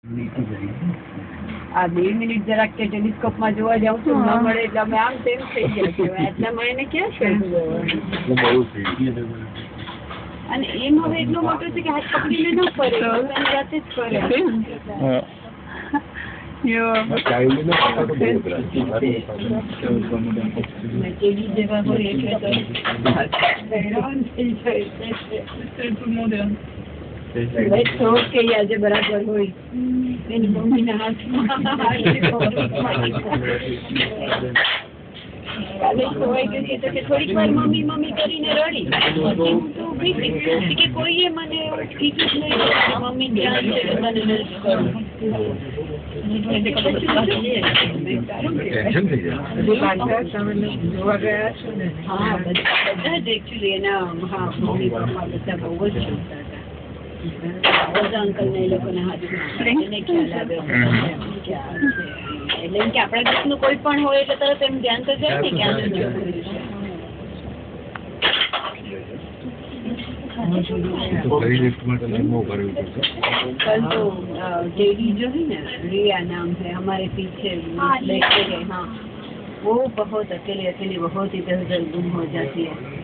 આ 2 મિનિટ જરાક કે ટેલિસ્કોપ માં જોવા જાઉં તો ન મળે એટલે અમે આમ તેમ થઈ ગયા છે એટલામાં એને ક્યાં શોધવું અને એમ હવે એટલો મોટો છે કે હાથ પકડીને ન ફરે એની જાતે જ ફરે કેવી જેવા હોય એટલે તો હેરાન થઈ જાય કે આજે બરાબર હોય એની મમ્મીના હાથમાં કાલે ખોવાઈ ગઈ તો કે થોડીક વાર મમ્મી મમ્મી કરીને રડી તો ઊભી થઈ કે કોઈએ મને કીધું જ નહીં કે મમ્મી ક્યાં છે મને નથી કરવું હા બધા જ એકચ્યુઅલી એના હા મમ્મી પપ્પા બધા બહુ જ જોતા હતા અંકલ ને એ લોકોના હાથમાં એને ખ્યાલ આવ્યો એટલે એમ કે આપણા દેશનું કોઈ પણ હોય એટલે તરત એમ ધ્યાન તો જાય ને ક્યાં जेडी जो है ना रिया नाम है हमारे पीछे लेके गए हाँ वो बहुत अकेले अकेले बहुत इधर उधर गुम हो जाती है